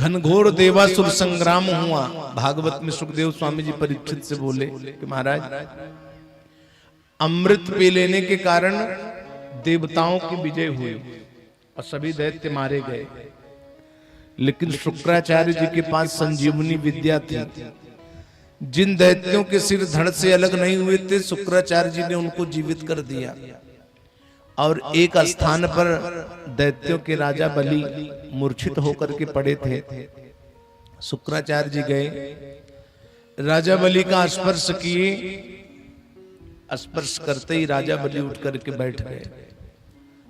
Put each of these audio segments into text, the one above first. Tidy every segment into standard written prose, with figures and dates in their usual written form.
घनघोर देवासुर संग्राम हुआ। भागवत में सुखदेव स्वामी जी परीक्षित से बोले कि महाराज अमृत पी लेने के कारण देवताओं की विजय हुई और सभी दैत्य मारे गए, लेकिन शुक्राचार्य जी के पास संजीवनी विद्या थी। जिन दैत्यों के सिर धड़ से अलग नहीं हुए थे, शुक्राचार्य जी ने उनको जीवित कर दिया और एक स्थान पर दैत्यों के राजा बलि मूर्छित होकर के पड़े थे। शुक्राचार्य जी गए, राजा बलि का स्पर्श किए, स्पर्श करते ही राजा बलि उठ करके बैठ गए।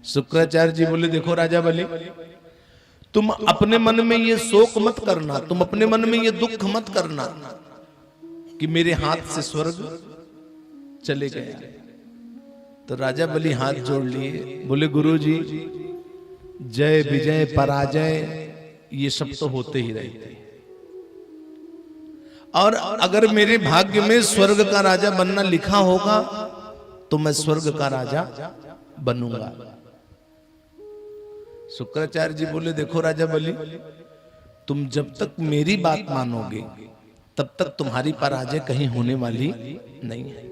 शुक्राचार्य जी बोले देखो राजा बलि, तुम अपने मन में ये शोक मत करना, तुम अपने मन में ये दुख मत करना कि मेरे हाथ से स्वर्ग चले गया। तो राजा बलि हाथ जोड़ लिए, बोले गुरुजी जय विजय पराजय ये सब तो होते ही रहते हैं, और अगर मेरे भाग्य में स्वर्ग का राजा बनना लिखा होगा तो मैं स्वर्ग का राजा बनूंगा। शुक्राचार्य जी बोले देखो राजा बलि, तुम जब तक मेरी बात मानोगे तब तक तुम्हारी पराजय कहीं होने वाली नहीं है,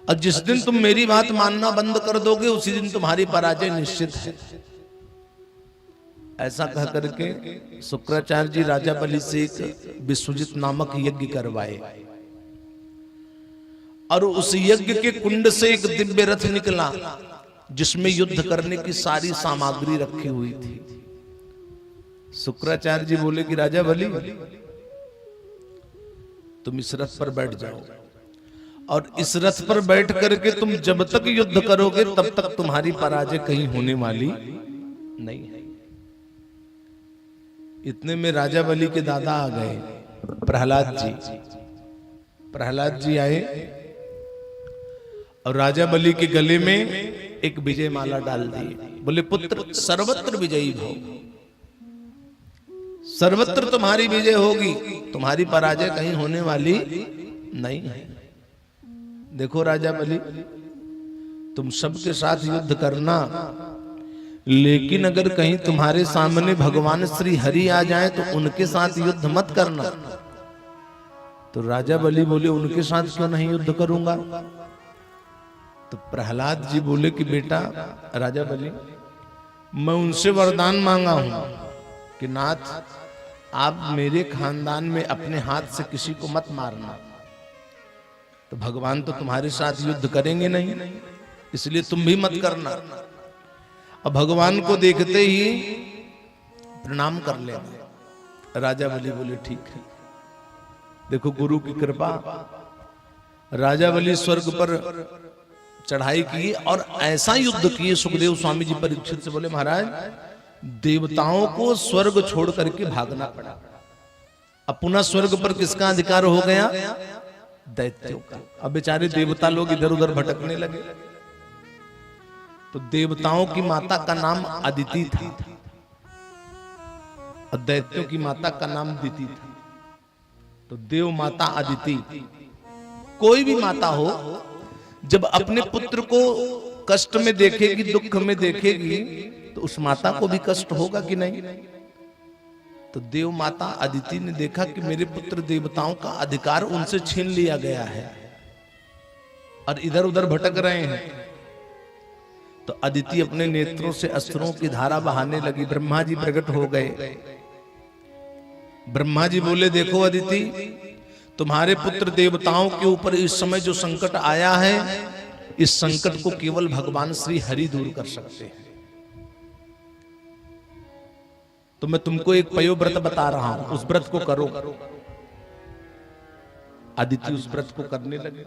और जिस दिन तुम मेरी बात मानना बंद कर दोगे उसी दिन तुम्हारी पराजय निश्चित है। ऐसा कह करके शुक्राचार्य जी राजा बलि से एक विश्वजित नामक यज्ञ करवाए, और उस यज्ञ के कुंड से एक दिव्य रथ निकला जिसमें युद्ध करने की सारी सामग्री रखी हुई थी। शुक्राचार्य जी बोले कि राजा बलि तुम इस रथ पर बैठ जाओ, और इस रथ पर बैठ करके तुम जब तक युद्ध करोगे तब तक तुम्हारी पराजय कहीं होने वाली नहीं है। इतने में राजा बलि के दादा आ गए, प्रहलाद जी। प्रहलाद जी आए और राजा बलि के गले में एक विजय माला डाल दी। बोले पुत्र सर्वत्र विजयी भव, सर्वत्र तुम्हारी विजय होगी, तुम्हारी पराजय कहीं होने वाली नहीं है। देखो राजा बलि, तुम सबके साथ युद्ध करना, लेकिन अगर कहीं तुम्हारे सामने भगवान श्री हरि आ जाए तो उनके साथ युद्ध मत करना। तो राजा बलि बोले उनके साथ क्यों नहीं युद्ध करूंगा? तो प्रहलाद जी बोले कि बेटा राजा बलि, मैं उनसे वरदान मांगा हूं कि नाथ आप मेरे खानदान में अपने हाथ से किसी को मत मारना। तो भगवान तो तुम्हारे साथ युद्ध करेंगे नहीं, इसलिए तुम भी मत करना। अब भगवान को देखते ही प्रणाम कर लेना। राजा बलि बोले ठीक है। देखो गुरु की कृपा, राजा बलि स्वर्ग पर चढ़ाई की और ऐसा युद्ध किए। सुखदेव स्वामी जी परीक्षित से बोले महाराज देवताओं को स्वर्ग छोड़ करके भागना पड़ा। अब पुनः स्वर्ग पर किसका अधिकार हो गया? दैत्यों का। अब बेचारे देवता लोग इधर उधर भटकने लगे। तो देवताओं की माता का नाम अदिति था और दैत्यों की माता का नाम दिति था। तो देव माता अदिति, कोई भी माता हो, जब अपने पुत्र को कष्ट में देखेगी, दुख में देखेगी, तो उस माता को भी कष्ट होगा कि नहीं? तो देव माता अदिति ने देखा कि मेरे पुत्र देवताओं का अधिकार उनसे छीन लिया गया है और इधर उधर भटक रहे हैं। तो अदिति अपने नेत्रों से अश्रुओं की धारा बहाने लगी। ब्रह्मा जी प्रकट हो गए। ब्रह्मा जी बोले देखो अदिति, तुम्हारे पुत्र देवताओं के ऊपर इस समय जो संकट आया है, इस संकट को केवल भगवान श्री हरि दूर कर सकते हैं। तो मैं तुमको एक पयोव्रत बता रहा हूं, उस व्रत को करो। अदिति उस व्रत को करने लगे।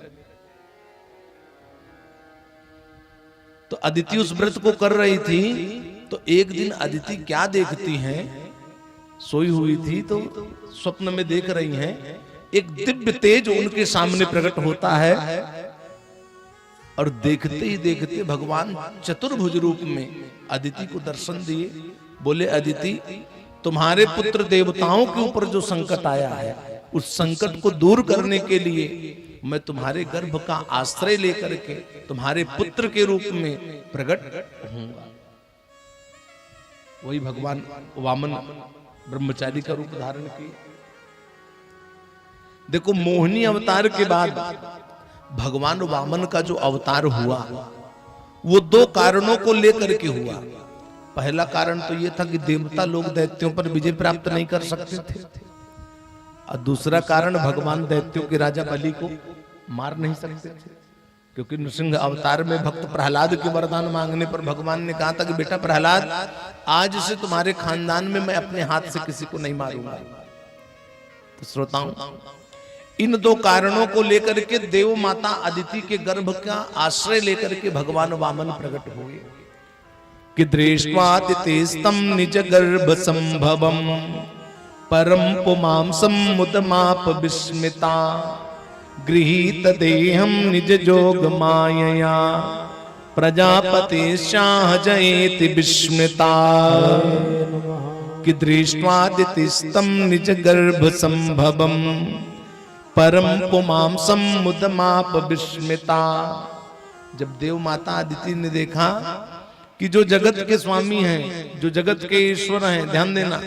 तो अदिति उस व्रत को कर रही थी। तो एक दिन अदिति क्या देखती हैं, सोई हुई थी तो स्वप्न में देख रही हैं, एक दिव्य तेज उनके सामने प्रकट होता है और देखते ही देखते भगवान चतुर्भुज रूप में अदिति को दर्शन दिए। बोले अदिति, तुम्हारे पुत्र देवताओं के ऊपर जो संकट आया है, उस संकट को दूर करने के लिए मैं तुम्हारे गर्भ का आश्रय लेकर के तुम्हारे पुत्र के रूप में प्रकट होऊंगा। वही भगवान वामन ब्रह्मचारी का रूप धारण किया। देखो मोहिनी अवतार के बाद भगवान वामन का जो अवतार हुआ वो दो कारणों को लेकर के हुआ। पहला कारण तो ये था कि देवता लोग दैत्यों पर विजय प्राप्त नहीं कर सकते थे, और दूसरा कारण भगवान दैत्यों के राजा बलि को मार नहीं सकते थे, क्योंकि नृसिंह अवतार में भक्त प्रहलाद के वरदान मांगने पर भगवान ने कहा था कि बेटा प्रहलाद, आज से तुम्हारे खानदान में मैं अपने हाथ से किसी को नहीं मारूंगा। तो श्रोताओं, इन दो कारणों को लेकर के देव माता अदिति के गर्भ का आश्रय लेकर के भगवान वामन प्रकट हुए कि दृष्ट्वादितेस्तं निज गर्भ संभवम परम पुमांसं मुदमाप विस्मिता गृहीत देहम निज जोग मायया प्रजापति शाह जयति विस्मिता कि दृष्ट्वादितेस्तं निज गर्भ संभवम परम पुमांसं मुदमाप विस्मिता। जब देव माता अदिति ने देखा कि जो जगत के स्वामी हैं, जो जगत के ईश्वर हैं, ध्यान देना,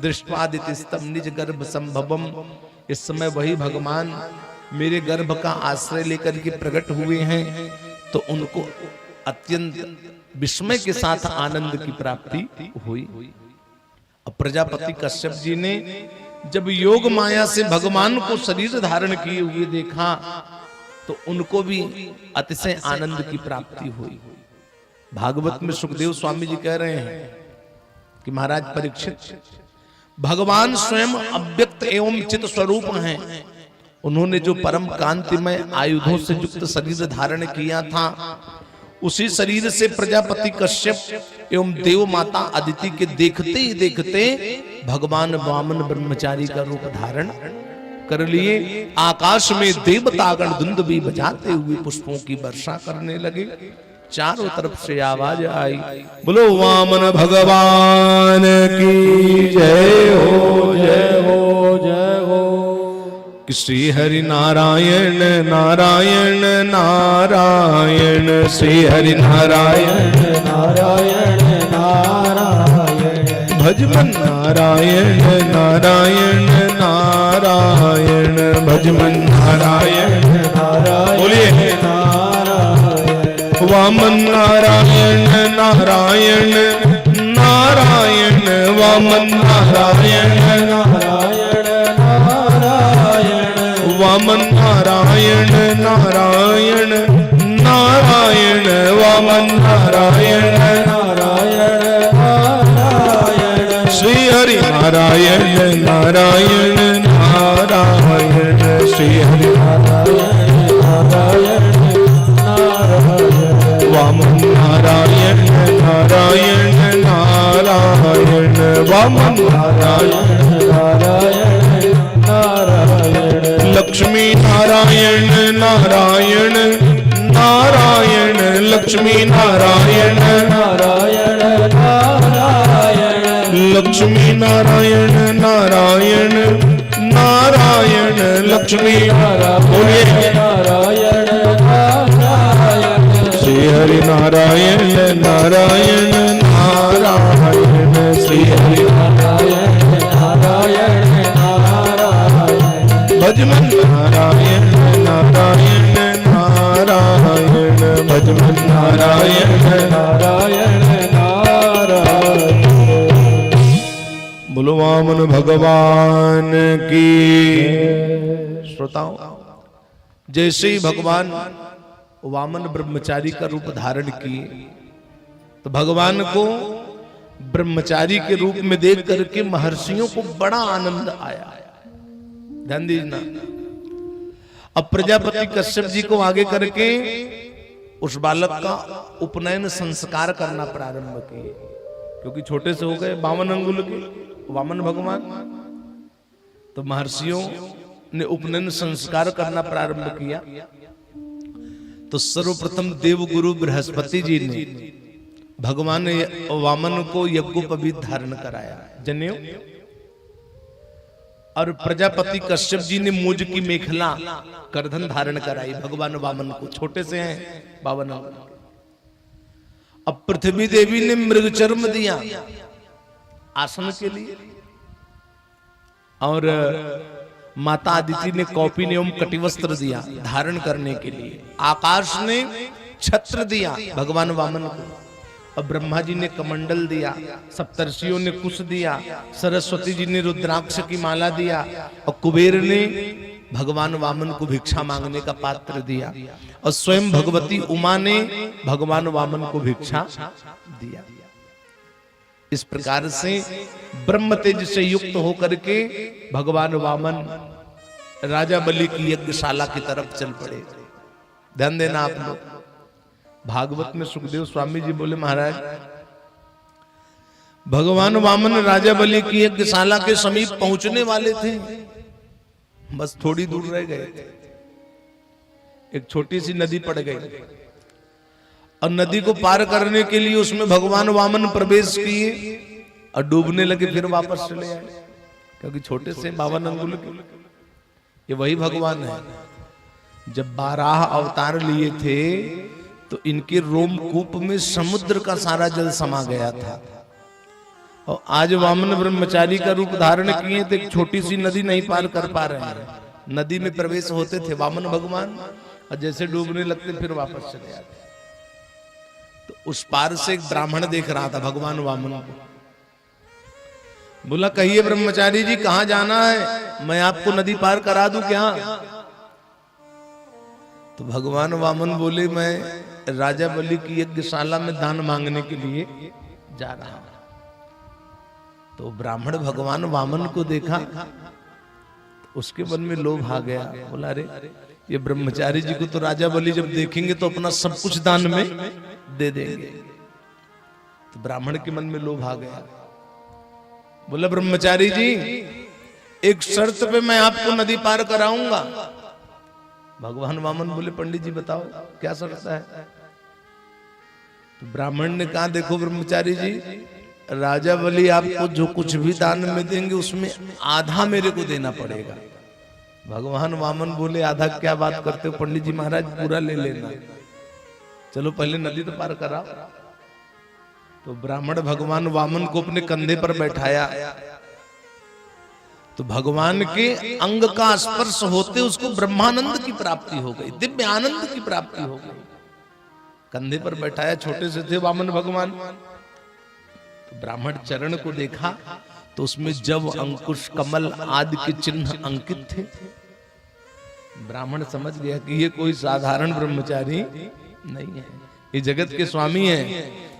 दृष्ट्वादितिस्तं निज गर्भ संभवम, इस समय वही भगवान मेरे गर्भ का आश्रय लेकर के प्रकट हुए हैं, तो उनको अत्यंत विस्मय के साथ आनंद की प्राप्ति हुई। अब प्रजापति कश्यप जी ने जब योग माया से भगवान को शरीर धारण किए हुए देखा तो उनको भी अतिशय आनंद की प्राप्ति हुई। भागवत में सुखदेव स्वामी जी कह रहे हैं कि महाराज परीक्षित, भगवान स्वयं अव्यक्त एवं चित स्वरूप हैं। उन्होंने जो परम कांतिमय आयुधों से युक्त शरीर धारण किया था, उसी शरीर से प्रजापति कश्यप एवं देव माता अदिति के देखते ही देखते भगवान वामन ब्रह्मचारी का रूप धारण कर लिए। आकाश में देवतागण दुंदुभी बजाते हुए पुष्पों की वर्षा करने लगे। चारों तरफ से आवाज आई, बोलो वामन भगवान की जय हो, जय हो, जय हो। श्री हरि नारायण नारायण नारायण, श्री हरि नारायण नारायण नारायण, भजमन नारायण नारायण नारायण, भजमन नारायण नारायण, बोलिए नारायण। वामन नारायण नारायण नारायण, वामन नारायण नारायण वामन नारायण नारायण नारायण, वामन नारायण नारायण नारायण, श्री हरि नारायण नारायण नारायण, श्री हरि नारायण नारायण नारायण, वामन नारायण नारायण नारायण, वामन नारायण नारायण नारायण, लक्ष्मी नारायण नारायण नारायण, लक्ष्मी नारायण नारायण नारायण, लक्ष्मी नारायण नारायण नारायण, लक्ष्मी नारायण नारायण नारायण, श्री हरि नारायण नारायण नारायण, श्री हरि नारायण नारायण नारायण, भजमन नारायण नारायण नारायण, भजमन नारायण नारायण नारायण। बोलो वामन भगवान की। श्रोताओं, जैसे ही भगवान वामन ब्रह्मचारी का रूप धारण किए तो भगवान को ब्रह्मचारी के रूप में देख करके महर्षियों को बड़ा आनंद आया। ध्यान दीजिए ना। अब प्रजापति कश्यप जी को आगे करके उस बालक का उपनयन संस्कार करना प्रारंभ किए, क्योंकि छोटे से हो गए 52 अंगुल के वामन भगवान। तो महर्षियों ने उपनयन संस्कार करना प्रारंभ किया। तो सर्वप्रथम देवगुरु बृहस्पति जी ने भगवान वामन को यज्ञोपवीत धारण कराया, जनेऊ, और प्रजापति कश्यप जी ने मुझ की मेखला करधन धारण कराई भगवान वामन को। छोटे से हैं 52 अंगुल। अब पृथ्वी देवी ने मृग चर्म दिया आसन के लिए, और माता अदिति ने कौपीन एवं कटिवस्त्र दिया धारण करने के लिए, आकाश ने छत्र दिया भगवान वामन को, और ब्रह्मा जी ने कमंडल दिया, सप्तर्षियों ने कुश दिया, सरस्वती जी ने रुद्राक्ष की माला दिया, और कुबेर ने भगवान वामन को भिक्षा मांगने का पात्र दिया, और स्वयं भगवती उमा ने भगवान वामन को भिक्षा दिया। इस प्रकार से ब्रह्म तेज से युक्त होकर के भगवान वामन राजा बलि की यज्ञशाला की तरफ चल पड़े। ध्यान देना आप लोग, भागवत में सुखदेव स्वामी जी बोले, महाराज भगवान वामन राजा बलि की यज्ञशाला के समीप पहुंचने वाले थे, बस थोड़ी दूर रह गए, एक छोटी सी नदी पड़ गई, और नदी को पार करने के लिए उसमें भगवान वामन प्रवेश किए और डूबने लगे, फिर वापस चले आए, क्योंकि छोटे से 52 अंगुल के ये वही भगवान है। जब 12 अवतार लिए थे तो इनके रोमकूप में समुद्र का सारा जल समा गया था, और आज वामन ब्रह्मचारी का रूप धारण किए तो एक छोटी सी नदी नहीं पार कर पा रहे हैं। नदी में प्रवेश होते थे वामन भगवान, और जैसे डूबने लगते फिर वापस चले आते। तो उस पार से एक ब्राह्मण देख रहा था भगवान वामन को, बोला, कहिए ब्रह्मचारी जी कहां जाना है, मैं आपको नदी पार करा दूं क्या? तो भगवान वामन बोले, मैं राजा बलि की यज्ञशाला में दान मांगने के लिए जा रहा हूं। तो ब्राह्मण भगवान वामन को देखा तो उसके मन में लोभ आ गया, बोला, अरे ये ब्रह्मचारी जी को तो राजा बलि जब देखेंगे तो अपना सब कुछ दान में दे देंगे। तो ब्राह्मण के मन में लोभ आ गया, बोला, ब्रह्मचारी जी एक शर्त पे मैं आपको नदी पार कराऊंगा। भगवान वामन बोले, पंडित जी बताओ क्या शर्त है? तो ब्राह्मण ने कहा, देखो ब्रह्मचारी जी, राजा बलि आपको जो कुछ भी दान में देंगे उसमें आधा मेरे को देना पड़ेगा। भगवान वामन बोले, आधा क्या बात करते हो पंडित जी, महाराज पूरा ले लेना, चलो पहले नदी तो पार कराओ। तो ब्राह्मण भगवान वामन को अपने कंधे पर बैठाया, तो भगवान के अंग का स्पर्श होते उसको ब्रह्मानंद की प्राप्ति हो गई, दिव्य आनंद की प्राप्ति हो गई। कंधे पर बैठाया, छोटे से थे वामन भगवान। तो ब्राह्मण चरण को देखा तो उसमें जव, अंकुश, कमल आदि के चिन्ह अंकित थे। ब्राह्मण समझ गया कि ये कोई साधारण ब्रह्मचारी नहीं है, ये जगत के स्वामी हैं,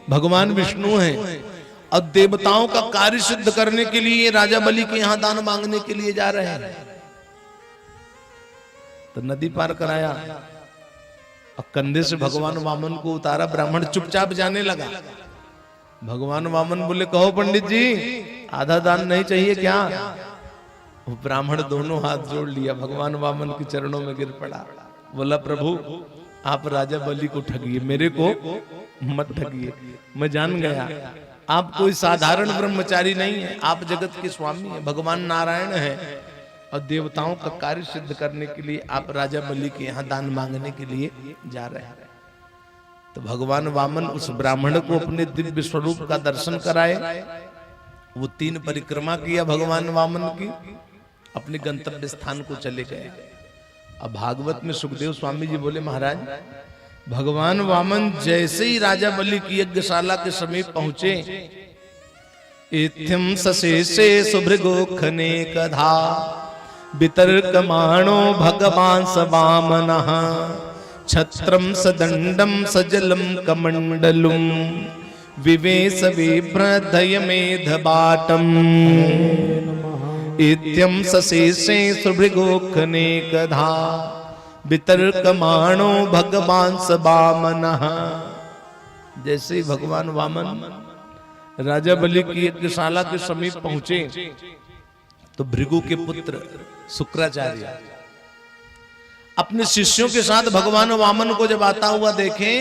भगवान विष्णु हैं, और देवताओं का कार्य सिद्ध करने के लिए राजा बलि के यहां दान मांगने के लिए जा रहे हैं। तो नदी पार कराया और कंधे से भगवान वामन को उतारा, ब्राह्मण चुपचाप जाने लगा। भगवान वामन बोले, कहो पंडित जी आधा दान नहीं चाहिए क्या? वो ब्राह्मण दोनों हाथ जोड़ लिया, भगवान वामन के चरणों में गिर पड़ा, बोला, प्रभु आप राजा बलि को ठगिए, मेरे को मत ठगिए, मैं जान गया आप कोई साधारण ब्रह्मचारी नहीं है, आप जगत के स्वामी हैं, भगवान नारायण हैं, और देवताओं का कार्य सिद्ध करने के लिए आप राजा बलि के यहाँ दान मांगने के लिए जा रहे हैं। तो भगवान वामन उस ब्राह्मण को अपने दिव्य स्वरूप का दर्शन कराए। वो 3 परिक्रमा किया भगवान वामन की, अपने गंतव्य स्थान को चले गए। अब भागवत में सुखदेव स्वामी जी बोले, महाराज भगवान वामन जैसे ही राजा बलि की यज्ञशाला के समीप पहुंचे, इत्यं सशेषे सुभृगोखने कधा वितर्कमाणो भगवान स वामनः छत्रम सदंडम सजलम कमंडलुम विवेश विभ्रदयमेधबाटम इत्यं सशेषे सुभृगोखने कधा वितर्कमाणो भगवान स वामनः। जैसे ही भगवान वामन राजा बलि की यज्ञशाला के समीप पहुंचे तो भृगु के पुत्र शुक्राचार्य अपने शिष्यों के साथ भगवान वामन को जब आता हुआ देखे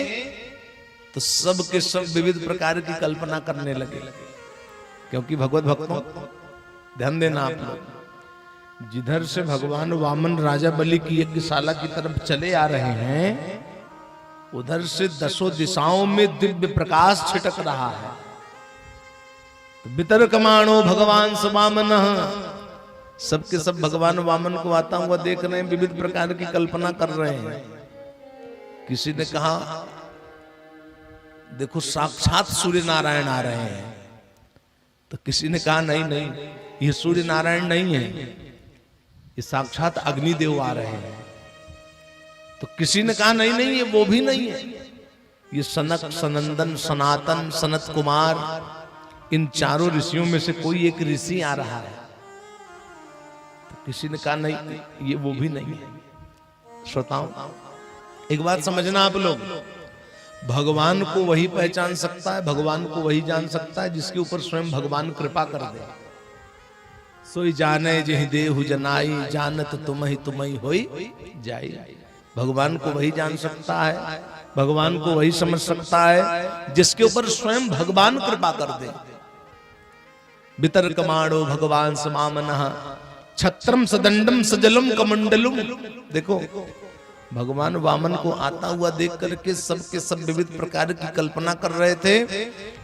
तो सब के सब विविध प्रकार की कल्पना करने लगे, क्योंकि भगवत भक्तों ध्यान देना आप लोग, जिधर से भगवान वामन राजा बलि की यज्ञशाला की तरफ चले आ रहे हैं उधर से 10 दिशाओं में दिव्य प्रकाश छिटक रहा है। वितर्कमाणो भगवान स वामनः सबके सब भगवान वामन को आता हुआ देख रहे हैं, विविध प्रकार की कल्पना कर रहे हैं। किसी ने कहा देखो साक्षात सूर्य नारायण आ रहे हैं, तो किसी ने कहा नहीं नहीं ये सूर्य नारायण नहीं है, ये साक्षात अग्निदेव आ रहे हैं। तो किसी ने कहा नहीं नहीं ये वो भी नहीं है, ये सनक सनंदन सनातन सनत कुमार इन चारों ऋषियों में से कोई एक ऋषि आ रहा है। तो किसी ने कहा नहीं ये वो भी नहीं है। श्रोताओं एक बात समझना आप लोग, भगवान को वही पहचान सकता है, भगवान को वही जान सकता है जिसके ऊपर स्वयं भगवान कृपा कर दे। सोई जाने जहि देहु जनाई, जानत तुम्हि होई जाई। भगवान को वही जान सकता है, भगवान को वही समझ सकता है जिसके ऊपर स्वयं भगवान कृपा कर दे। वितर्कमाणो भगवान समामनः छत्रम सदंडम सजलम कमंडलम। देखो भगवान वामन को आता हुआ देख करके सब के सब विविध प्रकार की कल्पना कर रहे थे।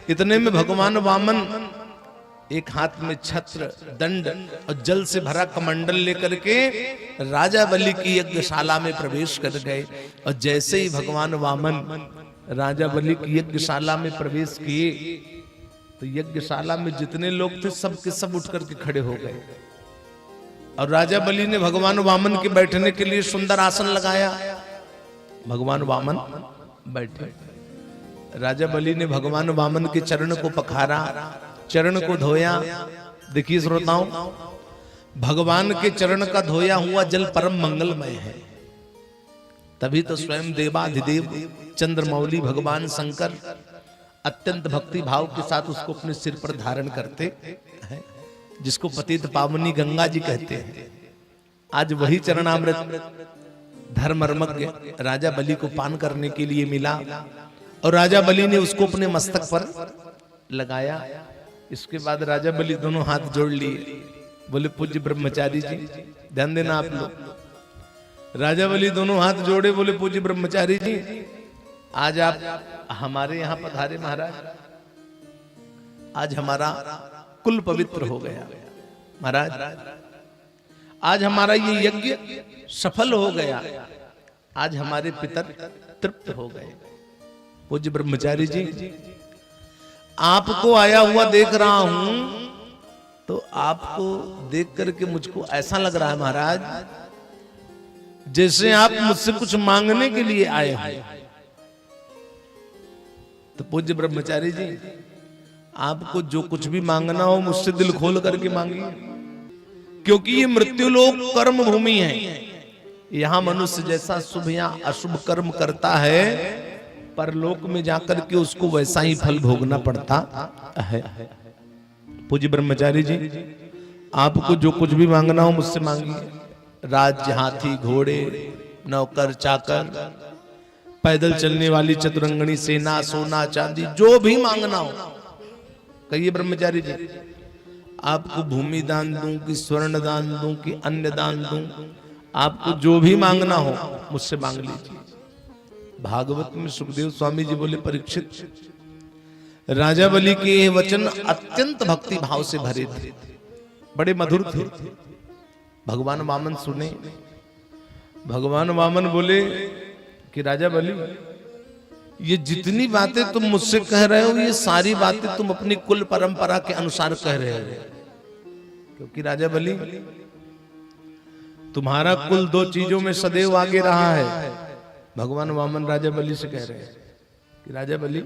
इतने में भगवान वामन एक हाथ में छत्र दंड और जल से भरा कमंडल लेकर के राजा बलि की यज्ञशाला में प्रवेश कर गए। और जैसे ही भगवान वामन राजा बलि की यज्ञशाला में प्रवेश किए तो यज्ञशाला में जितने लोग थे सब के सब उठ करके खड़े हो गए। और राजा बलि ने भगवान वामन के बैठने के लिए सुंदर आसन लगाया। भगवान वामन बैठे, राजा बलि ने भगवान वामन के चरण को पखारा, चरण को धोया। देखिए श्रोताओं, भगवान के चरण का धोया हुआ जल परम मंगलमय है। तभी तो स्वयं देवाधिदेव चंद्रमौली भगवान शंकर अत्यंत भक्ति भाव के साथ उसको अपने सिर पर धारण करते हैं, जिसको पतित पावनी गंगा जी कहते हैं। आज वही चरणामृत धर्मर्मज्ञ राजा बलि को पान करने के लिए मिला और राजा बलि ने उसको अपने मस्तक पर लगाया। इसके बाद राजा बलि दोनों हाथ जोड़ लिए, बोले पूज्य ब्रह्मचारी जी, ध्यान देना आप लोग। राजा बलि दोनों हाथ जोड़े, बोले पूज्य ब्रह्मचारी जी आज आप हमारे यहाँ पधारे महाराज, आज हमारा कुल पवित्र हो गया महाराज, आज हमारा ये यज्ञ सफल हो गया, आज हमारे पितर तृप्त हो गए। पूज्य ब्रह्मचारी जी आपको आया हुआ देख रहा हूं तो आपको देख करके मुझको ऐसा लग रहा है महाराज जैसे आप मुझसे कुछ मांगने के लिए आए हैं। तो पूज्य ब्रह्मचारी जी आपको जो कुछ भी मांगना हो मुझसे दिल खोल करके मांगिए, क्योंकि ये मृत्युलोक कर्म भूमि है। यहां मनुष्य जैसा शुभ या अशुभ कर्म करता है, परलोक में जाकर के उसको वैसा ही फल भोगना पड़ता है। पूज्य ब्रह्मचारी जी आपको जो कुछ भी मांगना हो मुझसे मांगिए। राज्य, हाथी, घोड़े, नौकर, चाकर, पैदल चलने वाली चतुरंगनी सेना, सोना चांदी, जो भी मांगना हो कहिए ब्रह्मचारी जी। आपको भूमि दान दूं कि स्वर्ण दान दूं कि अन्य दान दूं, आपको जो भी मांगना हो मुझसे मांग लीजिए। भागवत में सुखदेव स्वामी जी बोले, परीक्षित, राजा बलि के ये वचन अत्यंत भक्ति भाव से भरे थे, बड़े मधुर थे। भगवान वामन सुने, भगवान वामन बोले कि राजा बलि ये जितनी बातें तुम मुझसे कह रहे हो ये सारी बातें तुम अपनी कुल परंपरा के अनुसार कह रहे हो, क्योंकि राजा बलि तुम्हारा कुल दो चीजों में सदैव आगे रहा है। भगवान वामन राजा बलि से कह रहे हैं कि राजा बलि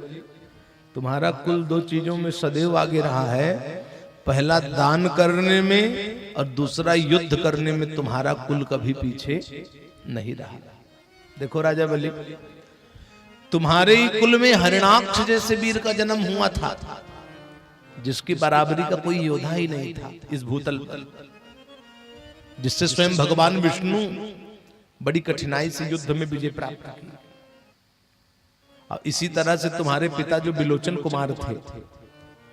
तुम्हारा कुल दो चीजों में सदैव आगे रहा है, पहला दान करने में और दूसरा युद्ध करने में तुम्हारा कुल कभी पीछे नहीं रहा। देखो राजा बलि, तुम्हारे ही कुल में हरिणाक्ष जैसे वीर का जन्म हुआ था, जिसकी बराबरी का कोई योद्धा ही नहीं था इस भूतल पर, जिससे स्वयं भगवान विष्णु बड़ी कठिनाई से युद्ध में विजय प्राप्त की। और इसी तरह से तुम्हारे पिता जो बिलोचन कुमार थे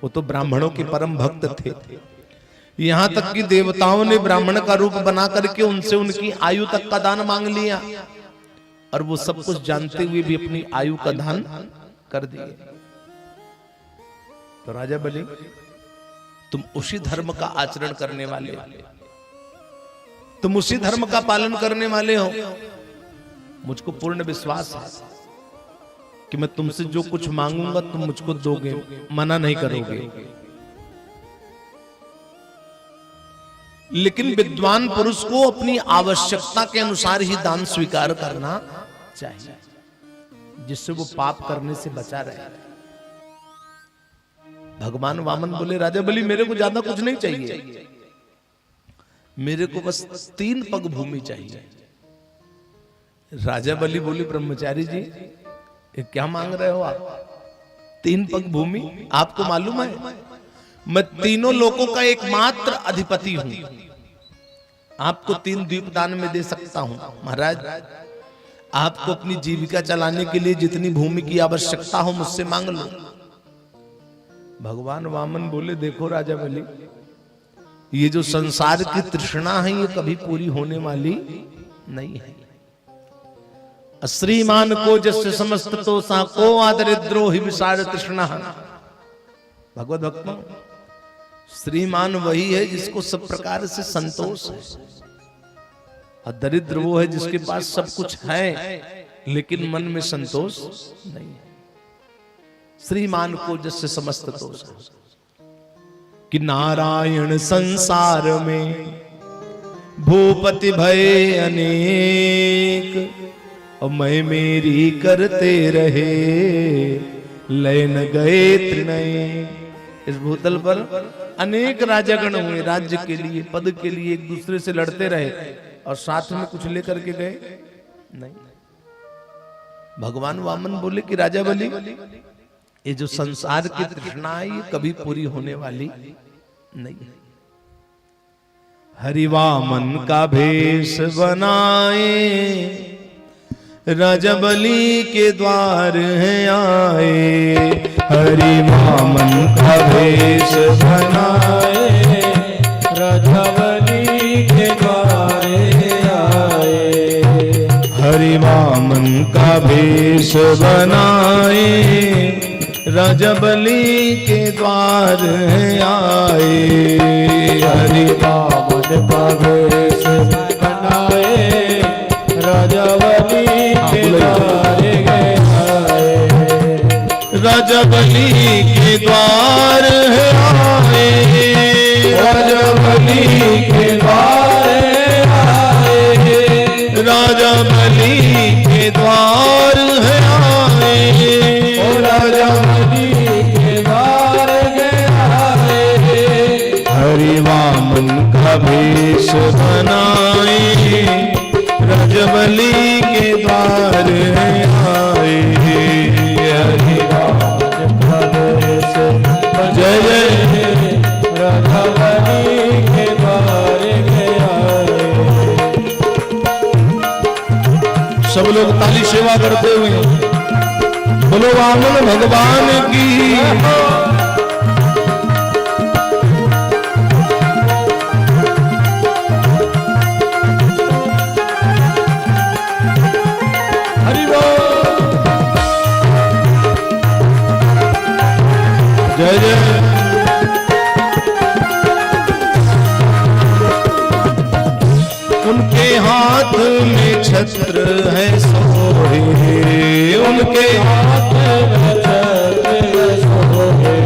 वो तो ब्राह्मणों के परम भक्त थे। यहां तक कि देवताओं ने ब्राह्मण का रूप बना करके उनसे उनकी आयु तक का दान मांग लिया, और वो सब कुछ जानते हुए भी अपनी आयु का दान कर दिए। तो राजा बलि तुम उसी धर्म का आचरण करने वाले, तुम उसी धर्म का पालन करने वाले हो। मुझको पूर्ण विश्वास है कि मैं तुमसे जो कुछ मांगूंगा तुम मुझको दोगे, मना नहीं करोगे। लेकिन विद्वान पुरुष को अपनी आवश्यकता के अनुसार ही दान स्वीकार करना चाहिए, जिससे वो पाप करने से बचा रहे। भगवान वामन बोले, राजा बलि मेरे को ज्यादा कुछ नहीं चाहिए, मेरे को बस 3 पग भूमि चाहिए। राजा बलि बोले, ब्रह्मचारी जी ये क्या मांग रहे हो आप? 3 पग भूमि? आपको मालूम है मैं तीनों लोकों का एकमात्र अधिपति हूं, आपको 3 द्वीप दान में दे सकता हूं। महाराज आपको अपनी जीविका चलाने के लिए जितनी भूमि की आवश्यकता हो मुझसे मांग लो। भगवान वामन बोले, देखो राजा बलि, ये जो संसार की तृष्णा है ये कभी पूरी होने वाली नहीं है। श्रीमान को जस्य समस्त तो सा को आदरिद्रोहि विसार तृष्णा। भगवत भक्तों, श्रीमान वही है जिसको सब प्रकार से संतोष है, और दरिद्र वो है जिसके पास सब कुछ है लेकिन मन में संतोष नहीं है। श्रीमान को जस्य समस्त तो कि नारायण संसार में भूपति भय अनेक, और मैं मेरी करते रहे लय न गए त्रिनय। इस भूतल पर अनेक राजागण हुए, राज्य के लिए पद के लिए एक दूसरे से लड़ते रहे और साथ में कुछ लेकर के गए नहीं। भगवान वामन बोले कि राजा बलि ये जो संसार की तृष्णा है ये कभी पूरी होने वाली नहीं है। हरिवामन का भेष बनाए राजा बलि के द्वार है आए। हरिवामन का भेष बनाए राजा बलि के द्वार आए। हरिवामन का भेष बनाए राजा बलि के द्वार आए। हरिवामन का भेष बनाए राजा बलि के द्वार आए। राजा बलि के द्वार आए। राजा बलि के द्वार आए। राजा बलि के द्वार आए। राजा बलि के द्वार आए। हरिवामन का भेष बनाए राजा बलि के द्वार आए। हरिवामन का भेष जय जय राजा बलि के द्वार आए। सब लोग ताली सेवा करते हुए बोलो वामन भगवान की। जय जय। उनके हाथ में छत्र है सोहे। उनके हाथ में छत्र है सोहे।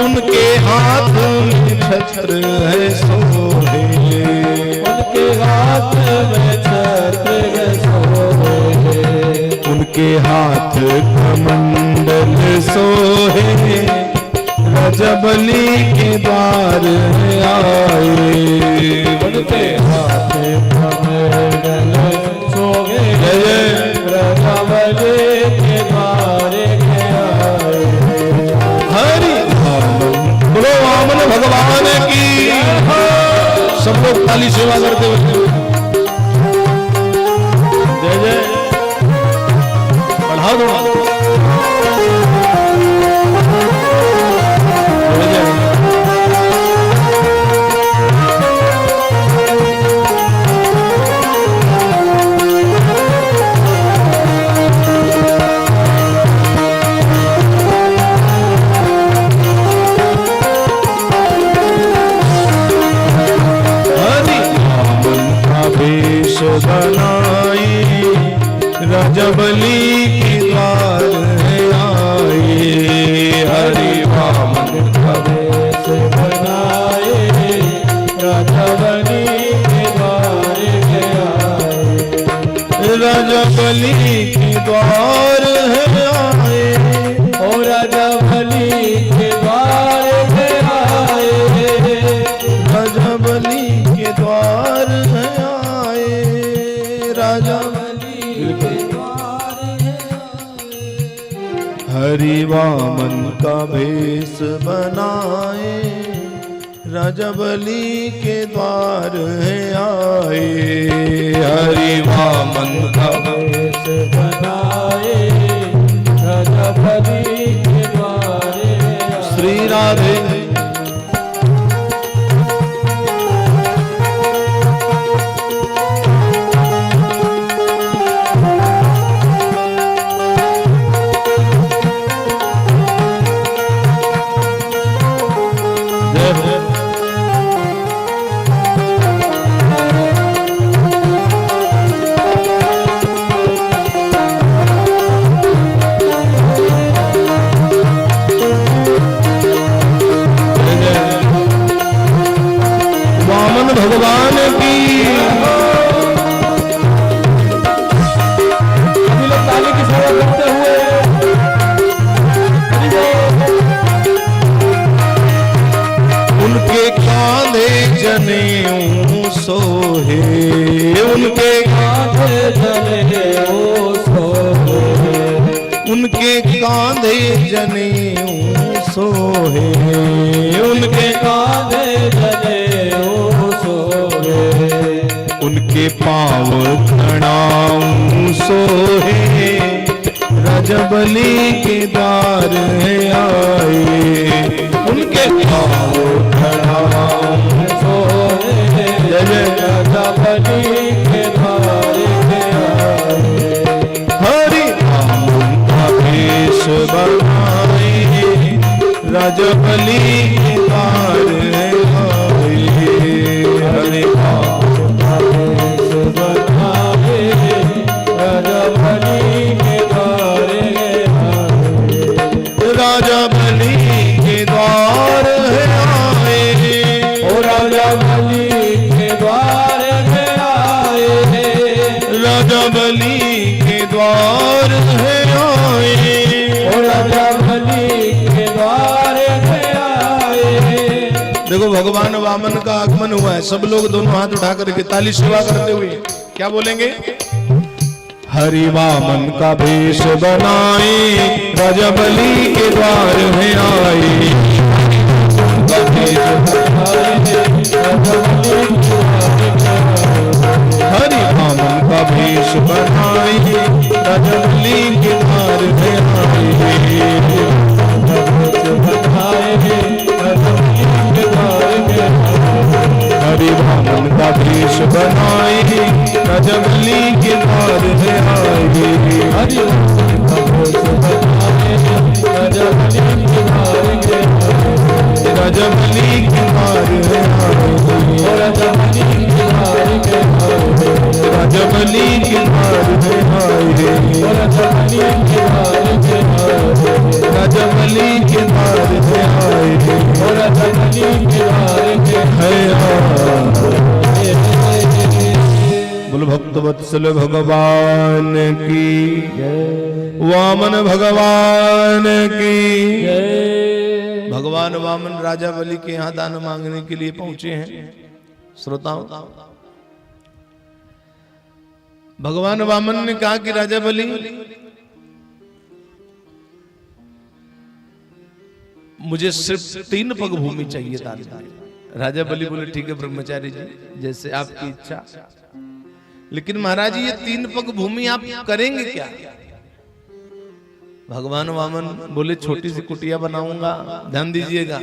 उनके हाथ में छत्र है सोहे। उनके हाथ में छत्र है सोहे। उनके हाथ कमंडल सोहे राजा बलि के द्वार आए। उनके हाथ कमंडल सोहे राजा बलि के द्वार आए। हरि बोलो वामन भगवान की। सब लोग ताली सेवा करते हुए जय जय। बढ़ा दो बनाए, रजबली के द्वार है आए। हरि वामन का वेश बनाए, रजबली के द्वार है आए। रजबली के द्वार है आए, ओ रजबली के द्वार है आए। रजबली के द्वार है आए, रजबली के द्वार है आए। हरि वामन का भेष बनाए, रजबली के द्वार है आए। हरि वामन का भेष बनाए, रजबली के द्वार है आए। श्री राधे भगवान की। अभी लोग ताली की सेवा करते हुए उनके कांधे जनेऊ सोहे, उनके कांधे जनेऊ सोहे, उनके कांधे जनेऊ सोहे, उनके कांधे जनेऊ उनके पाँव खड़ाऊं सोहे, रजबली के द्वार है आए। उनके पाँव खड़ाऊं सोहे, रजबली के द्वार है आए। हरि वामन का भेष बनाए, रजबली के द्वार है आए। हरि रजबली के द्वार है आए, ओ रजबली के द्वार है आए। रजबली के द्वार है आए, ओ रजबली के द्वार है आए। देखो भगवान वामन का आगमन हुआ है, सब लोग दोनों हाथ उठा करके ताली सेवा करते हुए क्या बोलेंगे? हरि वामन का भेष बनाए, रजबली के द्वार है आए। हरि वामन का भेष बनाए, रजबली के द्वार है आए। हरि वामन का भेष बनाए, रजबली के द्वार है आए। हरि वामन का भेष बनाए, रजबली के द्वार है आए। रजबली के द्वार है आए, रजबली के द्वार है आए। रजबली के द्वार है आए, रजबली के द्वार है आए। रजबली के द्वार है आए, रजबली के द्वार है आए। बोल भक्तवत्सल भगवान की, वामन भगवान की। भगवान वामन राजा बलि के यहाँ दान मांगने के लिए पहुंचे हैं। श्रोताओं, भगवान वामन ने कहा कि राजा बलि, मुझे सिर्फ 3 पग भूमि चाहिए दान में। राजा बलि बोले ठीक है ब्रह्मचारी जी, जैसे आपकी इच्छा। लेकिन महाराज ये 3 पग भूमि आप करेंगे क्या? भगवान वामन बोले छोटी सी कुटिया बनाऊंगा, ध्यान दीजिएगा,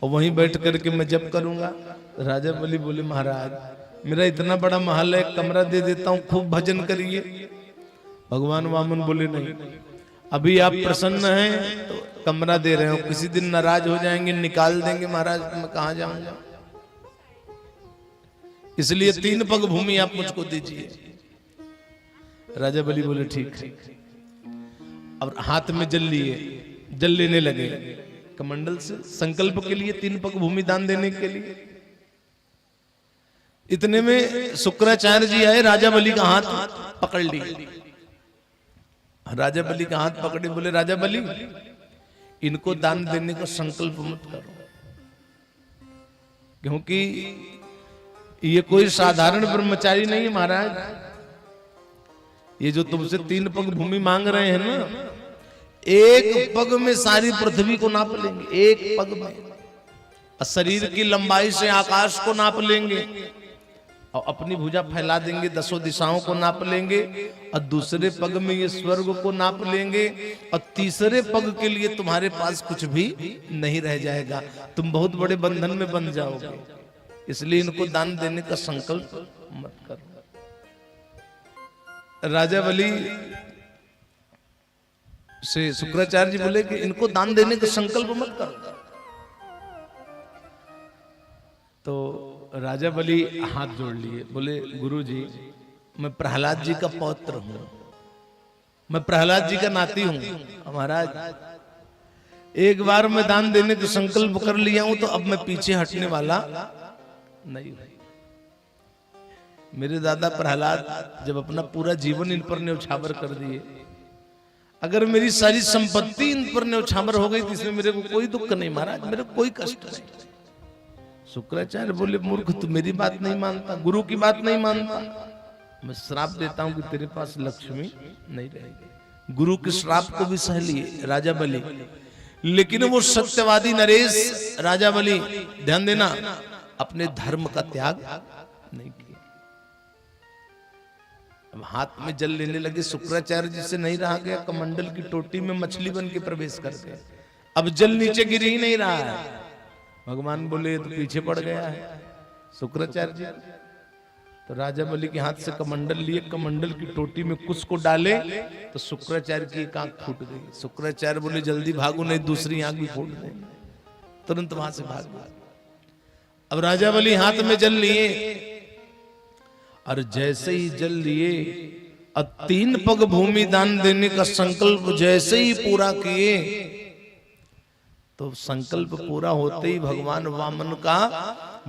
और वहीं बैठ करके मैं जप करूंगा। राजा बलि बोले महाराज मेरा इतना बड़ा महल है, एक कमरा दे देता हूँ, खूब भजन करिए। भगवान वामन बोले नहीं, अभी आप प्रसन्न हैं तो कमरा दे रहे हो, किसी दिन नाराज हो जाएंगे निकाल देंगे महाराज, मैं कहाँ जाऊंगा। इसलिए 3 पग भूमि आप मुझको दीजिए। राजा बलि बोले ठीक है। अब हाथ में जल लिए, जल लेने लगे कमंडल से संकल्प के लिए 3 पग भूमि दान देने के लिए। इतने में शुक्राचार्य जी आए, राजा बलि का हाथ पकड़ लिए। राजा बलि का हाथ पकड़े, बोले राजा बलि इनको दान देने का संकल्प मत करो, क्योंकि ये कोई साधारण ब्रह्मचारी नहीं है महाराज। ये जो तुमसे 3 पग भूमि मांग रहे हैं ना, 1 पग में सारी पृथ्वी को नाप लेंगे, 1 पग में। शरीर की लंबाई से आकाश को नाप लेंगे और अपनी भुजा फैला देंगे, 10 दिशाओं को नाप लेंगे और दूसरे पग में ये स्वर्ग को नाप लेंगे और तीसरे पग के लिए तुम्हारे पास कुछ भी नहीं रह जाएगा, तुम बहुत बड़े बंधन में बंध जाओगे। इसलिए इनको दान देने का संकल्प मत करो। राजा बलि से शुक्राचार्य जी बोले कि इनको दान देने का संकल्प मत करो। तो राजा बलि हाथ जोड़ लिए, बोले गुरु जी मैं प्रहलाद जी का पौत्र हूं, मैं प्रहलाद जी का नाती हूं। महाराज एक बार मैं दान देने का संकल्प कर लिया हूं तो अब मैं पीछे हटने वाला नहीं। मेरे दादा प्रहलाद जब अपना पूरा जीवन इन पर न्यौछावर कर दिए, अगर मेरी सारी संपत्ति इन पर न्यौछावर हो गई तो इसमें मेरे को कोई दुख नहीं महाराज, मेरे को कोई कष्ट नहीं। शुक्राचार्य बोले मूर्ख तू मेरी बात नहीं मानता, गुरु की बात नहीं मानता, मैं श्राप देता हूं कि तेरे पास लक्ष्मी नहीं रहेगी। गुरु के श्राप को भी सह लिए राजा बलि, लेकिन वो सत्यवादी नरेश राजा बलि, ध्यान देना, अपने धर्म का त्याग नहीं किया। अब हाथ में जल लेने लगे। शुक्राचार्य जी से नहीं रहा गया, कमंडल की टोटी में मछली बन के प्रवेश कर गए। अब जल नीचे गिर ही नहीं रहा है। भगवान बोले तो पीछे पड़ गया है शुक्राचार्य जी। तो राजा बलि के हाथ से कमंडल लिए, कमंडल की टोटी में कुछ को डाले तो शुक्राचार्य की एक आंख फूट गई। शुक्राचार्य बोले जल्दी भागो नहीं दूसरी आंख भी फूट देंगे। तुरंत वहां से भाग गए। अब राजा बलि हाथ में जल लिए और जैसे ही जल लिए और 3 पग भूमि दान देने का संकल्प जैसे ही पूरा किए तो संकल्प पूरा होते ही भगवान वामन का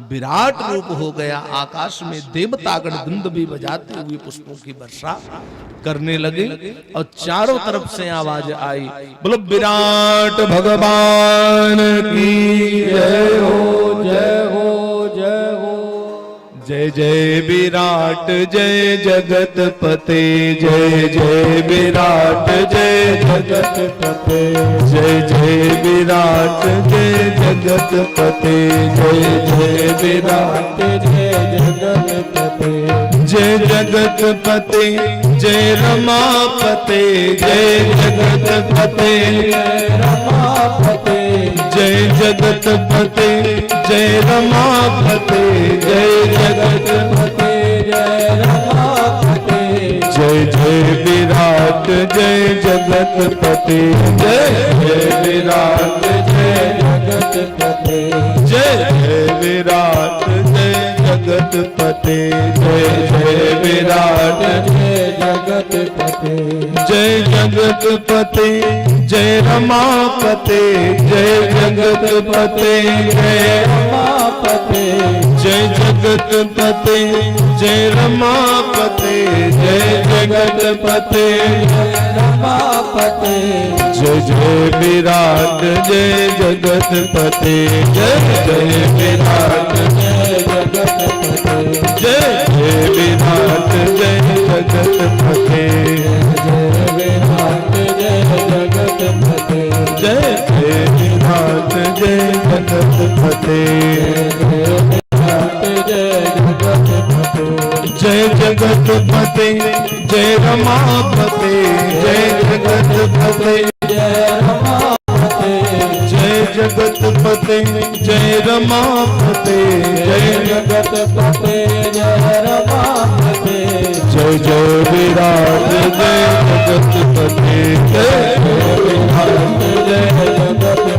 विराट रूप हो गया। आकाश में देवतागण धुंद भी बजाते हुए पुष्पों की वर्षा करने लगे और चारों तरफ से आवाज आई, बोलो विराट भगवान की जय हो, जय हो, जय हो। जय जय विराट जय जगत पते, जय जय विराट जय जगत पते, जय जय विराट जय जगत पते, जय जय विराट जय जगत पते, जय जगत पते जय रमापते, जय जगत पते जय रमापते, जय जगत पते जय रमापते, जय जगत पते जय रमापते, जय जय विराट जय जगत पते, जय जय विराट जय जगत पते, जय जय विराट जय जगत पते, जय जय विराट जय जगत पते, जय जगत पते जय रमापते, जय जगत पते जय रमापते, जय जगत पते जय रमापते, जय जगत पते जय रमापते, जय जय विराट जय जगत पते, जय जय विराट जय जगत पते, जय जय विराट जय जगत पते, जय विराट जय जगत पते, जय जय विराट जय जगत पते, जय जगत पते जय रमापते, जय जगत पते जय रमापते, जय जगत पते जय रमापते, जय जगत पते जय रमापते, जय जय विराट जय जगत पते, जय जय विराट जय जगत पते,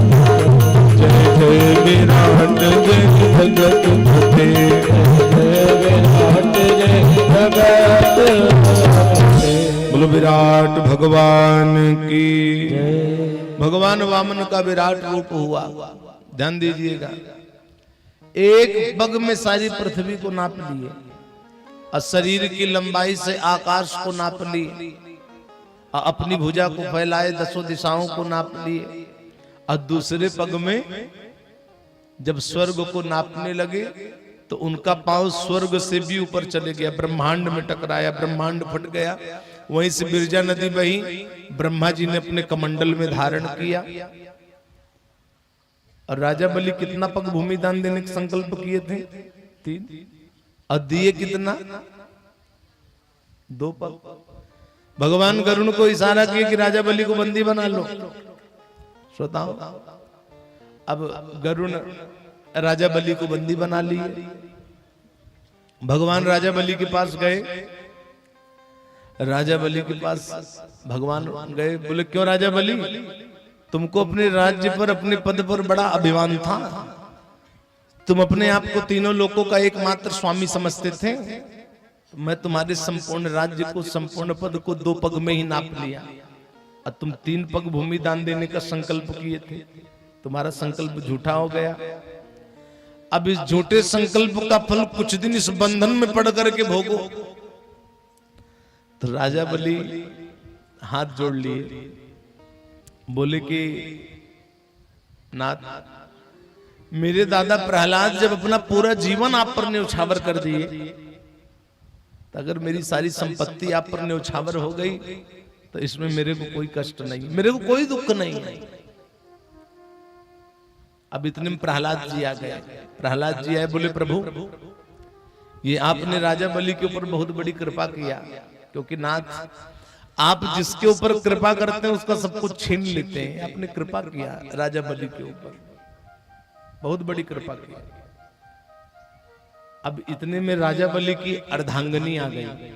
जय जय विराट जय जगत पते, जय विराट भगवान की। भगवान वामन का विराट रूप हुआ। ध्यान दीजिएगा, एक पग में सारी पृथ्वी को नाप लिए और शरीर की लंबाई से आकाश को नाप लिए और अपनी भुजा को फैलाए 10 दिशाओं को नाप लिए और दूसरे पग में जब स्वर्ग को नापने लगे तो उनका पांव स्वर्ग से भी ऊपर चले गया, ब्रह्मांड में टकराया, ब्रह्मांड फट गया। वहीं से बिरजा नदी बही, ब्रह्मा जी ने अपने कमंडल में धारण किया। और राजा बलि कितना पग भूमि दान देने का संकल्प किए थे? 3। और दिए कितना? 2 पग। भगवान गरुण को इशारा किया कि राजा बलि को बंदी बना लो। श्रोताओ, अब गरुण राजा बलि को बंदी बना लिए। भगवान राजा बलि के पास गए। राजा बलि के पास भगवान गए, बोले क्यों राजा बलि, तुमको अपने राज्य पर, अपने पद पर बड़ा अभिमान था, तुम अपने आप को तीनों लोकों का एकमात्र स्वामी समझते थे। मैं तुम्हारे संपूर्ण राज्य को, संपूर्ण पद को 2 पग में ही नाप लिया और तुम 3 पग भूमि दान देने का संकल्प किए थे। तुम्हारा संकल्प झूठा हो गया। अब इस झूठे संकल्प का फल कुछ दिन इस बंधन में पड़ करके भोगो। तो राजा बलि हाथ जोड़ लिए, बोले कि नाथ, मेरे दादा प्रहलाद जब अपना पूरा जीवन आप पर न्यौछावर कर दिए, तो अगर मेरी सारी संपत्ति आप पर न्यौछावर हो गई तो इसमें मेरे को कोई कष्ट नहीं, मेरे को कोई दुख नहीं है। अब इतने में प्रहलाद जी आ गए। प्रहलाद जी आए, बोले प्रभु, ये आपने राजा बलि के ऊपर बहुत बड़ी कृपा किया, क्योंकि नाथ आप जिसके ऊपर कृपा करते हैं उसका सब कुछ छीन लेते हैं। आपने कृपा किया राजा बलि के ऊपर, बहुत बड़ी कृपा की। अब इतने में राजा बलि की अर्धांगनी आ गई,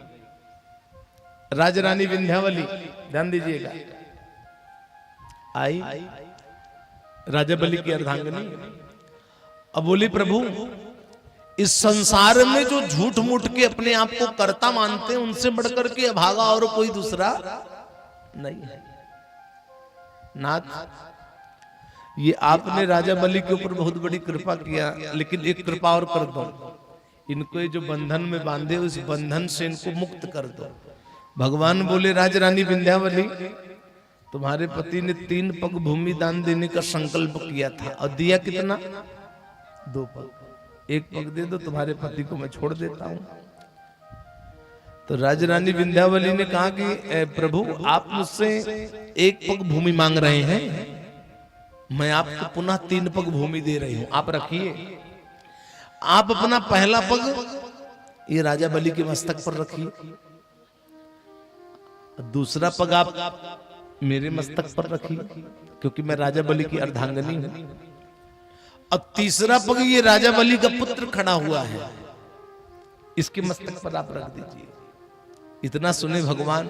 राजरानी विंध्यावली। ध्यान दीजिएगा, आई राजा बलि की अर्धांगनी। अब बोली प्रभु, इस संसार में जो झूठ मूठ के अपने आप को कर्ता मानते हैं, उनसे बढ़कर के अभागा और कोई दूसरा नहीं है। नाथ, ये आपने राजा बलि के ऊपर बहुत बड़ी कृपा किया, लेकिन एक कृपा और कर दो, इनको ये जो बंधन में बांधे उस बंधन से इनको मुक्त कर दो। भगवान बोले, राजरानी विंध्यावली, तुम्हारे पति ने 3 पग भूमि दान देने का संकल्प किया था और दिया कितना? 2 पग। 1 पग दे दो, तुम्हारे पति को मैं छोड़ देता हूं। तो राजरानी विंध्यावली ने कहा कि प्रभु, आप मुझसे 1 पग भूमि मांग रहे हैं, मैं आपको पुनः 3 पग भूमि दे रही हूं, आप रखिए। आप अपना पहला पग ये राजा बलि के मस्तक पर रखिए, दूसरा पग आप मेरे मस्तक पर रखिए, क्योंकि मैं राजा बलि की अर्धांगनी हूं। अब तीसरा पग ये राजा बलि का पुत्र खड़ा हुआ है, इसके मस्तक पर आप रख दीजिए। इतना सुने भगवान,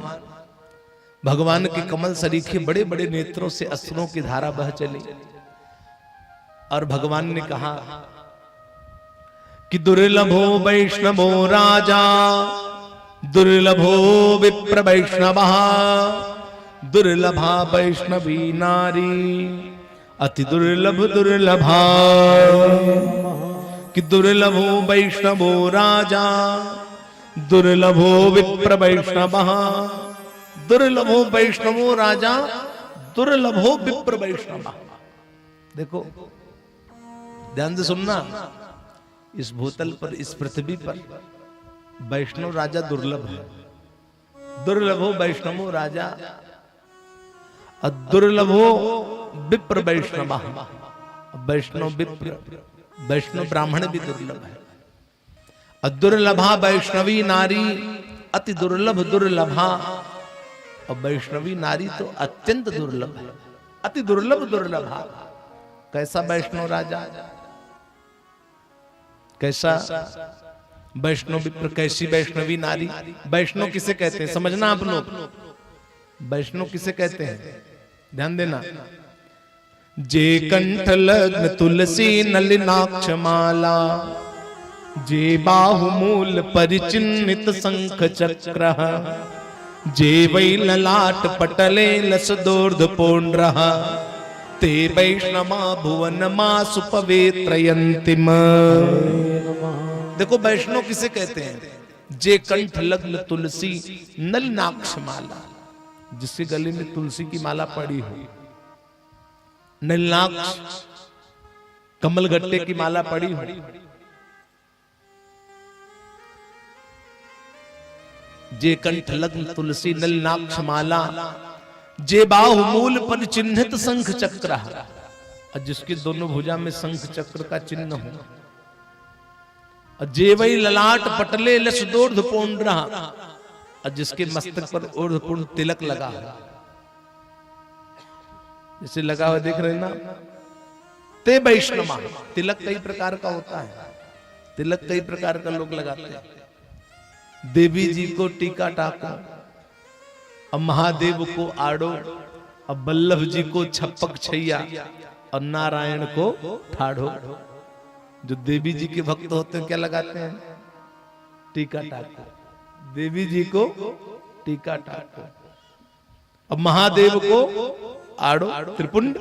भगवान के कमल सरीखे बड़े बड़े नेत्रों से अश्रुओं की धारा बह चली और भगवान ने कहा कि दुर्लभो वैष्णवो राजा, दुर्लभो विप्र वैष्णवः, दुर्लभा वैष्णवी नारी, अति दुर्लभ दुर्लभा। कि दुर्लभो वैष्णवो राजा, दुर्लभो विप्र वैष्णवः, दुर्लभो वैष्णवो राजा, दुर्लभो विप्र वैष्णवः। देखो, ध्यान से सुनना, इस भूतल पर, इस पृथ्वी पर वैष्णव राजा दुर्लभ है। दुर्लभो वैष्णवो राजा, दुर्लभो विप्र वैष्णव। वैष्णव विप्र, वैष्णव ब्राह्मण भी दुर्लभ है। दुर्लभा वैष्णवी नारी, अति दुर्लभ दुर्लभा। और वैष्णवी नारी तो अत्यंत दुर्लभ है, अति दुर्लभ दुर्लभा। कैसा वैष्णव राजा, कैसा वैष्णव विप्र, कैसी वैष्णवी नारी। वैष्णव किसे कहते हैं समझना आप लोग, वैष्णव किसे कहते हैं ध्यान देना। जे कंठ लग्न तुलसी नलिनाक्ष माला, जे बाहुमूल परिचिन्नित शंख चक्र, जे वै ललाट पटले लस दोर्ध पोन रहा ते वैष्णवा भुवन मासु पवित्रयंतिम। देखो वैष्णव किसे कहते हैं? जे कंठ लग्न तुलसी नलिनाक्ष माला, जिसके गले में तुलसी की माला पड़ी हो, नलिनाक्ष कमलगट्टे की माला पड़ी हो, जे कंठ लग्न तुलसी नलिनाक्ष माला, जे बाहु मूल पर चिन्हित शंख चक्र, और जिसके दोनों भुजा में शंख चक्र का चिन्ह हो, और जे वही ललाट पटले लस दोर्ध पोंड्रा, और जिसके मस्तक पर ऊर्ध्वपूर्ण तिलक लगा है, जिसे लगा हुआ देख रहे ना, ते वैष्णवा। तिलक कई प्रकार का होता है, तिलक कई प्रकार का लोग लगाते हैं। देवी जी को टीका टाको, अब महादेव को आड़ो, अब बल्लभ जी को छप्पक छैया, और नारायण को ठाढ़ो। जो देवी जी के भक्त होते हैं क्या लगाते हैं? टीका टाको। देवी जी को टीका टाको, अब महादेव को आड़ो त्रिपुंड,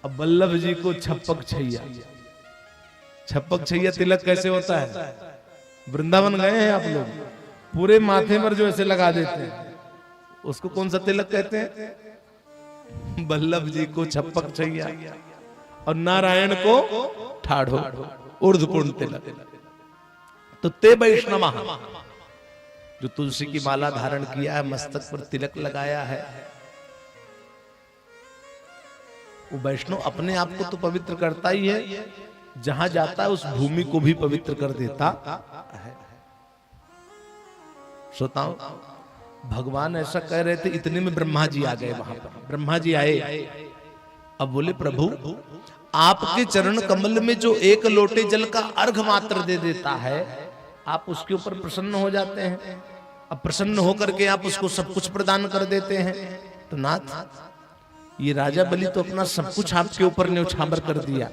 अब बल्लभ जी को छप्पक छैया। छप्पक छैया तिलक कैसे होता है? वृंदावन गए हैं आप लोग, पूरे माथे पर जो ऐसे लगा देते हैं उसको कौन सा तिलक कहते हैं? बल्लभ जी को छप्पक छैया और नारायण को ठाढ़ो, ऊर्ध्वपूर्ण तिलक। तो ते वैष्णवा, जो तुलसी की माला धारण किया है, मस्तक पर तिलक लगाया है, वो वैष्णव अपने आप को तो पवित्र करता ही है, जहां जाता है उस भूमि को भी पवित्र कर देता है। श्रोताओं, भगवान ऐसा कह रहे थे, इतने में ब्रह्मा जी आ गए। वहां पर ब्रह्मा जी आए, अब बोले प्रभु आपके चरण कमल में जो एक लोटे जल का अर्घ मात्र दे देता है, आप उसके ऊपर प्रसन्न हो जाते हैं। अब प्रसन्न होकर के आप उसको सब कुछ प्रदान कर देते हैं। तो नाथ, ये राजा बलि तो अपना सब कुछ आपके ऊपर न्यौछावर कर दिया,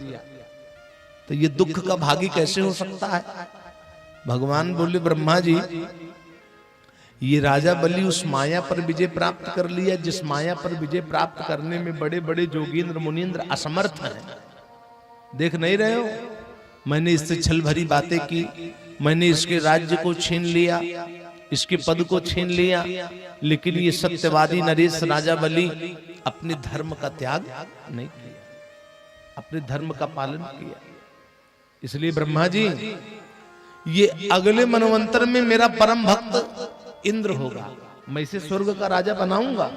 तो ये दुख का भागी कैसे हो सकता है? भगवान बोले ब्रह्मा जी, ये राजा बलि उस माया पर विजय प्राप्त कर लिया जिस माया पर विजय प्राप्त करने में बड़े बड़े जोगींद्र मुनींद्र असमर्थ हैं। देख नहीं रहे हो, मैंने इससे छल भरी बातें की, मैंने इसके राज्य को छीन लिया, इसके पद को छीन लिया, लेकिन ये सत्यवादी नरेश राजा बलि अपने धर्म का त्याग नहीं किया, अपने धर्म का पालन किया। इसलिए ब्रह्मा जी, ये अगले मनवंतर में मेरा परम भक्त इंद्र होगा, मैं इसे स्वर्ग का राजा बनाऊंगा,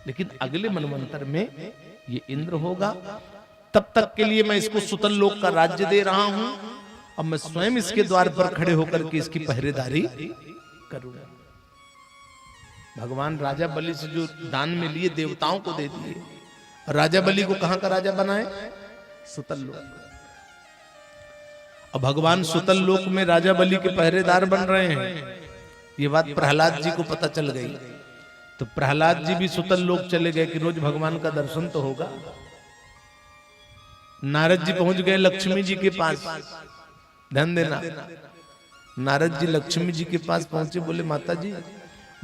लेकिन अगले मनवंतर में ये इंद्र होगा। तब तक के लिए मैं इसको सुतल लोक का राज्य दे रहा हूं, अब मैं स्वयं इसके द्वार पर खड़े होकर के इसकी पहरेदारी करूंगा। भगवान राजा बलि से जो दान में लिए देवताओं को दे दिए, राजा बलि को कहां का राजा बनाए? सुतल लोक। अब भगवान सुतल लोक में राजा बलि के पहरेदार बन रहे हैं, ये बात प्रहलाद जी को पता चल गई। तो प्रहलाद जी भी सुतल लोक चले गए कि रोज भगवान का दर्शन तो होगा। नारद जी पहुंच गए लक्ष्मी जी के पास, ध्यान देना, नारद जी लक्ष्मी जी के पास पहुंचे, बोले माता जी,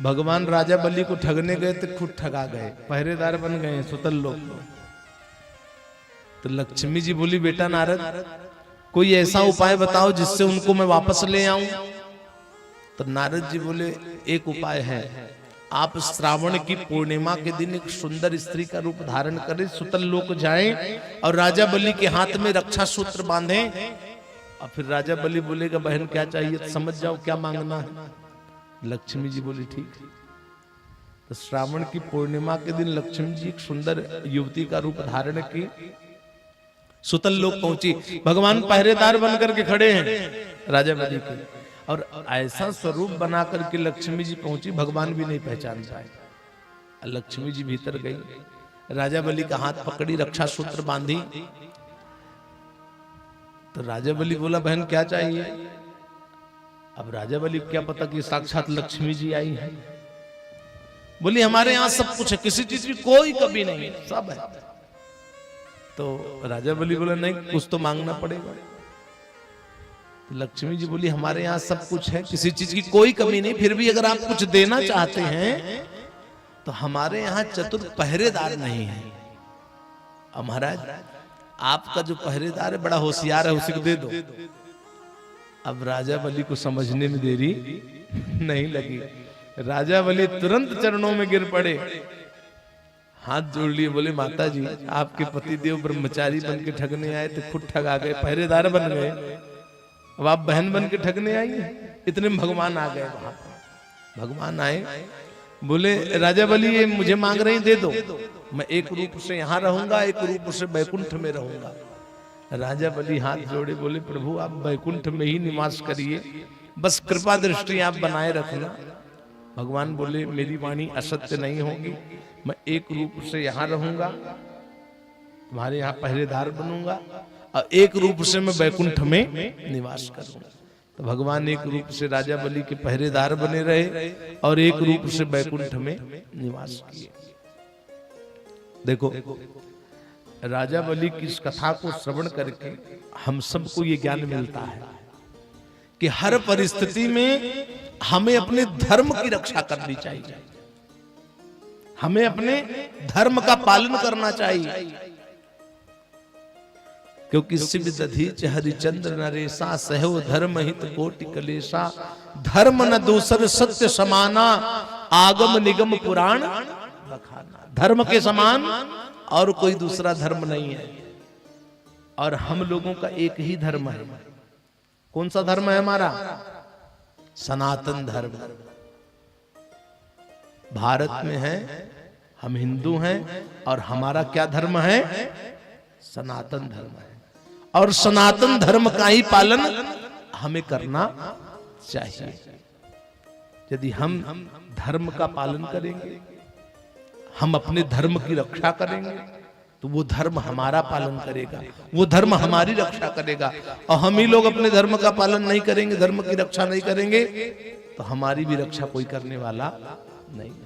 भगवान राजा बलि को ठगने गए तो खुद ठगा गए, पहरेदार बन गए सुतल लोक में। तो लक्ष्मी जी बोली, बेटा नारद, कोई ऐसा उपाय बताओ जिससे उनको मैं वापस ले आऊं। तो नारद जी बोले, एक उपाय है, आप श्रावण की पूर्णिमा के दिन एक सुंदर स्त्री का रूप धारण करें, सुतल लोक जाएं और राजा बलि के हाथ में रक्षा सूत्र बांधें, और फिर राजा बलि बोलेगा बहन क्या चाहिए, तो समझ जाओ क्या मांगना है। लक्ष्मी जी बोली ठीक। तो श्रावण की पूर्णिमा के दिन लक्ष्मी जी एक सुंदर युवती का रूप धारण की सुतल लोक पहुंची। भगवान पहरेदार बनकर के खड़े हैं राजा बलि के, और ऐसा स्वरूप बना करके लक्ष्मी जी पहुंची, भगवान भी नहीं पहचान पाए। लक्ष्मी जी भीतर गई, राजा बलि का हाथ पकड़ी, रक्षा सूत्र बांधी। तो राजा बलि बोला, बहन क्या चाहिए? अब राजा बलि को क्या पता कि साक्षात लक्ष्मी जी आई है। बोली, हमारे यहां सब कुछ है, किसी चीज की कोई कमी नहीं है, सब है। तो राजा बलि बोला, नहीं, कुछ तो मांगना पड़ेगा। लक्ष्मी जी बोली हमारे यहाँ सब कुछ है, किसी चीज की कोई कमी नहीं, फिर भी अगर आप कुछ देना चाहते हैं तो हमारे यहाँ चतुर पहरेदार नहीं है। अब महाराज आपका जो पहरेदार है बड़ा होशियार है, उसी को दे दो। अब राजा बलि को समझने में देरी नहीं लगी। राजा बलि तुरंत चरणों में गिर पड़े, हाथ जोड़ लिए, बोले माता जी आपके पति देव ब्रह्मचारी बन के ठगने आए थे, खुद ठगा गए, पहरेदार बन गए, अब आप बहन बन के ठगने आई हैं। इतने में भगवान आ गए वहां पर। भगवान आए, बोले राजा बलि ये मुझे मांग रही, दे दो, मैं एक रूप से यहाँ रहूंगा, एक रूप से बैकुंठ में रहूंगा। राजा बलि हाथ जोड़े, बोले प्रभु आप बैकुंठ में ही निवास करिए, बस कृपा दृष्टि आप बनाए रखना। भगवान बोले मेरी वाणी असत्य नहीं होगी, मैं एक रूप से यहाँ रहूंगा, तुम्हारे यहाँ पहरेदार बनूंगा, और एक रूप से मैं बैकुंठ में निवास करूंगा। तो भगवान एक रूप से राजा बलि के पहरेदार बने रहे और एक रूप से बैकुंठ में निवास किए। देखो राजा बलि की इस कथा को श्रवण करके हम सबको ये ज्ञान मिलता है कि हर परिस्थिति में हमें अपने धर्म की रक्षा करनी चाहिए, हमें अपने धर्म का पालन करना चाहिए, क्योंकि शिव दधीच हरिचंद्र नरेशा सहव धर्म हित कोटि कलेशा, धर्म न दूसर सत्य समाना, आगम निगम पुराण बखाना। धर्म के समान और कोई दूसरा धर्म नहीं है, और हम लोगों का एक ही धर्म है। कौन सा धर्म है हमारा? सनातन धर्म। भारत में है, हम हिंदू हैं, और हमारा क्या धर्म है? सनातन धर्म है, और सनातन धर्म का ही पालन हमें करना चाहिए। यदि हम धर्म का पालन करेंगे, हम अपने धर्म की रक्षा करेंगे, तो वो धर्म हमारा पालन करेगा, वो धर्म हमारी रक्षा करेगा। और हम ही लोग अपने धर्म का पालन नहीं करेंगे, धर्म की रक्षा नहीं करेंगे, तो हमारी भी रक्षा कोई करने वाला नहीं है।